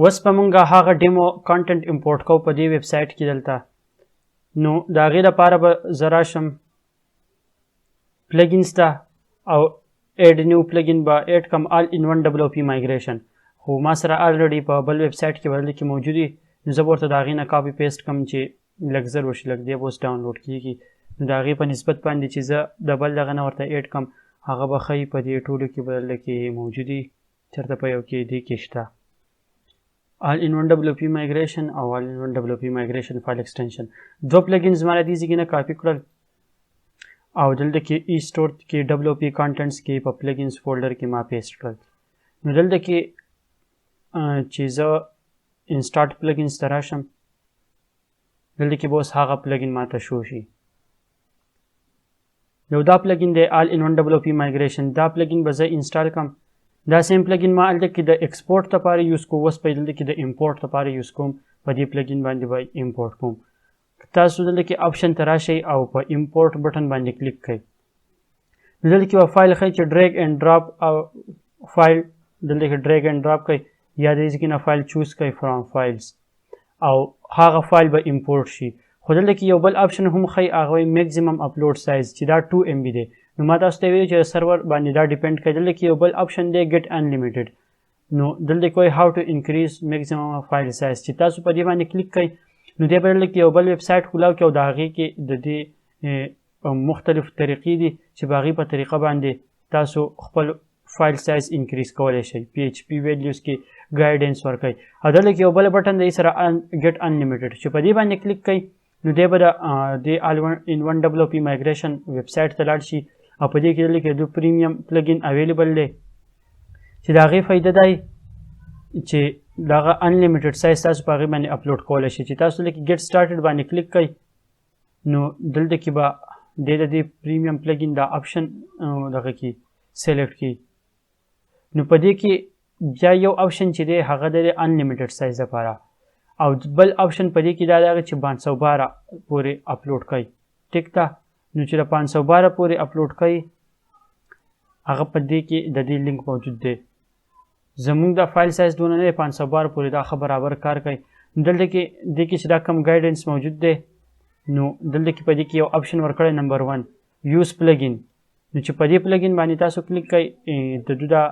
اوس به مونږ هغه ډیمو کانټنټ امپورټ کوو په دې ویب سایټ کې دلته. نو د هغې لپاره به زه راشم پلګینز ته او ایډ نیو پلګین به ایډ کم آل ان ون WP مایګریشن، خو ما سره الریډي په بل ویب سایټ کې بدل کې موجود وي. نو زه به ورته د هغې نه کاپي پیسټ کړم چې لږ زر وشي، لږ دی به اوس ډاونلوډ کېږي. نو د هغې په نسبت باندې چې زه د بل دغه نه ورته ایډ کړم هغه به ښایي په دې ټولو کې بدل کې موجود وي، چېرته په یو کې دې کې شته all in one WP migration او all in one WP migration file extension. دو پلګینز ما دې ځای کې نه کاپي کړل او دلته کې ای سټور کې WP contents کې په پلګینز فولډر کې ما پیسټ کړل. نو دلته کې چې زه انسټارټ پلګینز ته راشم دلته کې به اوس هغه پلګین ما ته شو شي. یو دا پلګین دی all in one WP migration، دا پلګین به زه انسټال کړم. دا سیم پلګین ما هلته کې د ایکسپورټ لپاره یوز کوم، اوس په دلته کې د امپورټ لپاره یوز کوم، په دې پلګین باندې به امپورټ کوم. تاسو دلته کې آپشن ته راشئ او په امپورټ بټن باندې کلیک کړئ. نو دلته کې به فایل ښایي چې ډریګ اینډ ډراپ او فایل دلته کې ډریګ اینډ ډراپ کړئ یا د دې کې نه فایل چوز کړئ فرام فایلز او هغه فایل به امپورټ شي. خو دلته کې یو بل آپشن هم ښایي هغه وایي میکزیمم اپلوډ سایز چې دا 2 MB دی. نو ما تاسو ته ویلي چې سرور باندې دا ډیپینډ کوي. دلته کې یو بل آپشن دی ګیټ انلیمیټډ. نو دلته کې وایي هاو ټو انکریز میکزیمم فایل سایز، چې تاسو په دې باندې کلیک کړئ نو دی به دلته کې یو بل ویب سایټ کولاو کړي او د هغې کې د دې مختلف طریقې دي چې په هغې په طریقه باندې تاسو خپل فایل سایز انکریز کولی شئ. PHP ویلیوز کې ګایډنس ورکوي او دلته کې یو بل بټن دی سره ګیټ انلیمیټډ، چې په دې باندې کلیک کوئ نو دی به د all in one WP migration ویب سایټ ته لاړ شي او په دې کې دلته کې د پریمیم پلګین اویلیبل دی چې د هغې فایده دی چې دغه انلیمیټډ سایز تاسو په هغې باندې اپلوډ کولی شئ. چې تاسو دلته کې ګیټ سټارټډ باندې کلیک کوئ نو دلته کې به د دې پریمیم پلګین دا آپشن دغه کې سلیکټ کړي. نو په دې کې بیا یو آپشن چې دی هغه د انلیمیټډ سایز لپاره او بل آپشن په دې کې دا دی چې 512 پورې اپلوډ کړئ. ټیک ده، نو چې د 512 پورې اپلوډ کړئ هغه په دې کې د دې لینک موجود دی. زمونږ د فایل سایز دونه نه دی 512 پورې، دا ښه برابر کار کوي. دلته کې دې کې چې دا کم ګایډنس موجود دی نو دلته کې په دې کې یو آپشن ورکړی نمبر 1 یوز پلګین. نو چې په دې پلګین باندې تاسو کلیک کوئ د دوی دا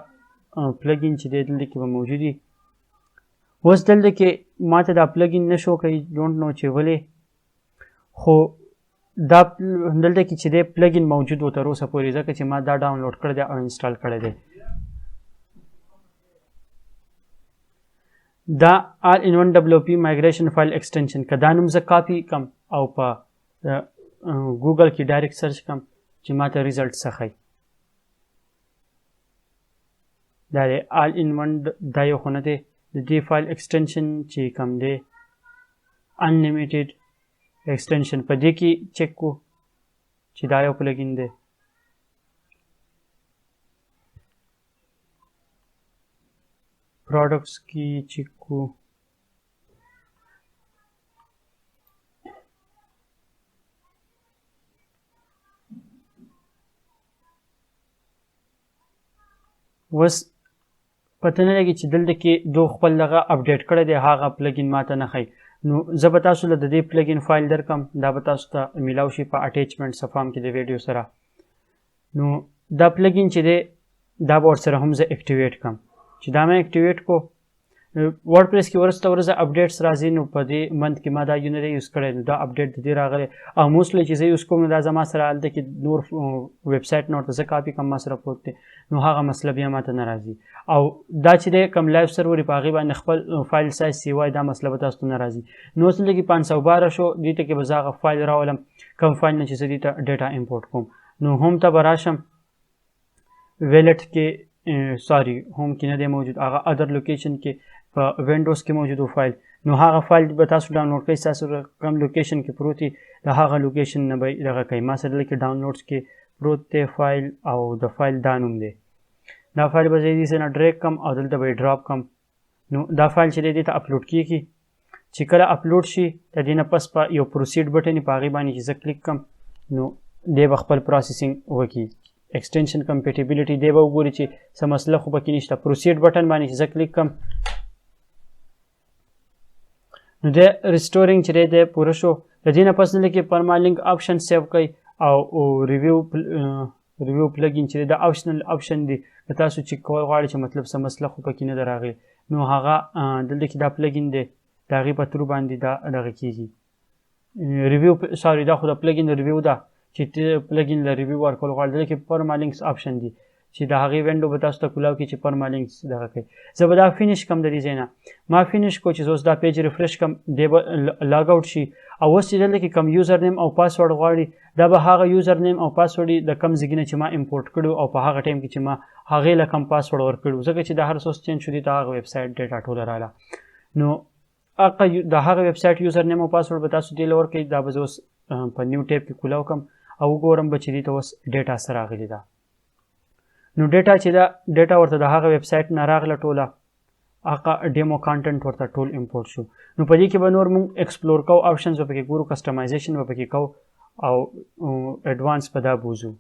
پلګین چې دی دلته کې به موجود وي. اوس دلته کې ما ته دا پلګین نه شو کوي، ډونټ نو چې ولې، خو دا دلته کې چې دی پلګین موجود و تر اوسه پورې ځکه چې ما دا ډاونلوډ کړی دی او انسټال کړی دی. دا all in one WP migration file extension که دا نوم زه کاپي کم او په ګوګل کې ډایرکټ سرچ کم چې ما ته ریزلټ څه ښایي. دا دی all in one، دا یو خو نه دی، د دې فایل ایکسټنشن چې کم دی انلیمیټډ ایکسټنشن په دې کې چیک کو چې دا یو پلګین دی. پروډکټس کې چیک کو اوس پته نه لګي چې دلته کې دو خپل دغه اپډیټ کړی دی هغه پلګین ماته نه ښایي. نو زه به تاسو له د دې پلګین فایل درکم، دا به تاسو ته میلاو شي په اټیچمنټ صفحه کې د ویډیو سره. نو دا پلګین چې دی دا به ورسره هم زه اکټیویټ کړم. چې دا مې اکټیویټ کو ورډپریس کې ورسته ورځه اپډیټس راځي. نو په دې منت کې ما دا یونټ یوز کړی، نو دا اپډیټ د دې راغلی او موسټلی چې زه یوز کوم دا زما سره هلته کې نور ویب سایټ نه ورته زه کاپي کم ما سره پروت دی، نو هغه مسله بیا ماته نه راځي. او دا چې دی کم لایف سرور په هغې باندې خپل فایل سایز سیوای دا مسله به تاسو ته نه راځي. نو اوس دلته کې 512 شو، دې ته کې به زه هغه فایل راولم کم فایل نه چې زه دې ته ډیټا امپورټ کوم. نو هوم ته به راشم، ویلټ کې سوري هوم کې نه دی موجود، هغه ادر لوکیشن کې په وینډوز کې موجودو فایل، نو هغه فایل به تاسو ډاونلوډ کړئ. تاسو کوم لوکیشن کې پروت وي د هغه لوکیشن نه به دغه کوئ. ما سره دلته کې ډاونلوډس کې پروت دی فایل او د فایل دا نوم دی. دا فایل به زه دې څه نه ډریګ کړم او دلته به یې ډراپ کړم. نو دا فایل چې دی دې ته اپلوډ کېږي، چې کله اپلوډ شي د دې نه پس په یو پروسیډ بټن په هغې باندې چې زه کلیک کړم نو دی به خپل پروسیسینګ وکړي. ایکسټنشن کمپیټیبلیټي دی به وګوري چې څه مسله خو پکې نشته. پروسیډ بټن باندې چې زه کلیک کړم نو د ریسټورینګ چې دی پوره شو. د دې نه پس دلته کې پرمالینک آپشن سیو کوي او ریویو پلګین چې دا آپشنل آپشن دی که تاسو چې کول غواړئ چې مطلب څه مسله خو پکې نه ده راغلی نو هغه دلته کې دا پلګین دی د هغې په ترو باندې دا دغه کېږي ریویو سوري دا خو د پلګین ریویو ده چې ته پلګین له ریویو ورکول غواړئ دلته کې پرمالینکس آپشن دی چې د هغې وینډو به تاسو ته کولاو کړي چې پرمالینکس دغه کوي. زه به دا فینش کړم د دې ځای نه ما فینش کړو چې زه اوس دا پیج ریفرش کړم دی به لاګ آوټ شي او اوس چې دلته کې کوم یوزر نیم او پاسورډ غواړي دا به هغه یوزر نیم او پاسورډ د کم ځای نه چې ما امپورټ کړو او په هغه ټایم کې چې ما هغې له کم پاسورډ ورکړو ځکه چې د هر څه چینج شو دي ته هغه ویب سایټ ډیټا ټوله راله نو د هغه ویب سایټ یوزر نیم او پاسورډ به تاسو دې له ورکوي دا به زه اوس په نیو ټیب کې کولاو کړم او وګورم به چې دې ته اوس ډیټا څه راغلې ده. نو ډیټا چې دا ډیټا ورته د هغه ویب سایټ نه راغله ټوله هغه ډیمو کانټنټ ورته ټول امپورټ شو. نو په دې کې به نور موږ ایکسپلور کوو آپشنز به پکې ګورو کسټمایزیشن به پکې کوو او ایډوانس په دا بوزو.